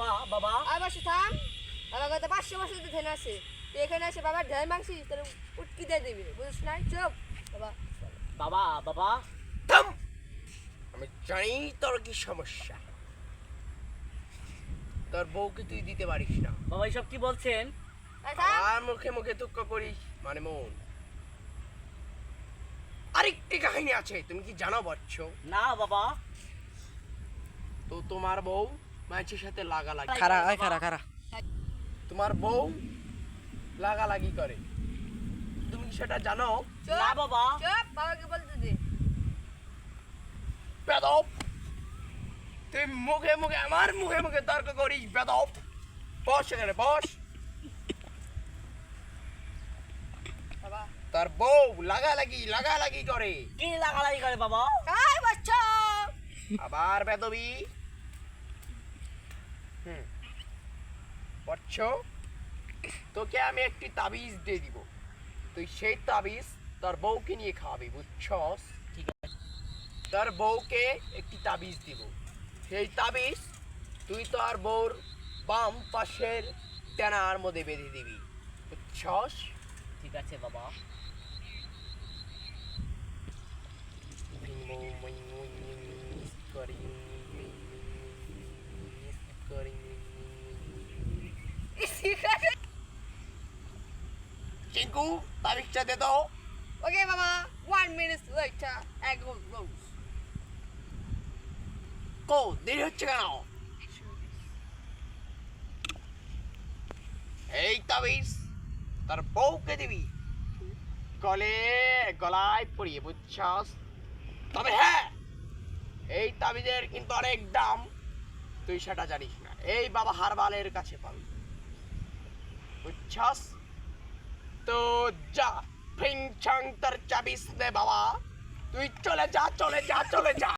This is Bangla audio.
বাবা বাবা আবার থাম। বাবা কত 500 বছর তো থেনা আছে। তুই এখানে এসে বাবার ঢেল মাংসি তোর উটকি দিয়ে দিবি। বুঝছ না? চুপ। বাবা বাবা বাবা থাম। আমি জানি তোর কি সমস্যা। তোর বউকে তুই দিতে পারিস না। বাবা এসব কি বলছেন? এই থাম। আর মুখে মুখে তুক্ক করিস মানে মন। আরেকটি কাহিনী আছে, তুমি কি জানো বচ্চ? না বাবা। তো তোমার বউ মাছের সাথে লাগালাগি খারা খারা তোমার বউ লাগালাগি করে, তুমি কি সেটা জানো? চুপ। না বাবা। চুপ। বাবাকে বলতে দে। বেদব, তুই মুখে মুখে আমার মুখে মুখে তর্ক করিস বেদব। বস এখানে বস। বাবা তার বউ লাগালাগি করে, কি লাগালাগি করে বাবা? এই বাচ্চা। আবার বেদবি। বচ্চ, তোকে আমি একটি তাবিজ দিয়ে দিব, তুই সেই তাবিজ তোর বউকে নিয়ে খাওয়াবি, বুঝছস? ঠিক আছে। তোর বউকে একটি তাবিজ দিব, সেই তাবিজ তুই তোর বউর বাম পাশের ডানার মধ্যে বেঁধে দিবি, বুঝছস? ঠিক আছে বাবা। চিঙ্কু, তাবিজটা দে দাও। ওকে বাবা 1 minute later I go loose. কো দেরি হচ্ছে কেন? এই তাবিজ তার বউকে দিবি, গলায় পরিয়ে, বুঝছস? তবে হ্যাঁ, এই তাবিজের কিন্তু অনেক দাম, তুই সেটা জানিস না। এই বাবা হারবালের কাছে পাবি, বুঝছস? তো যা, ফিং ছাং তার চাবিজ দে বাবা, তুই চলে যা।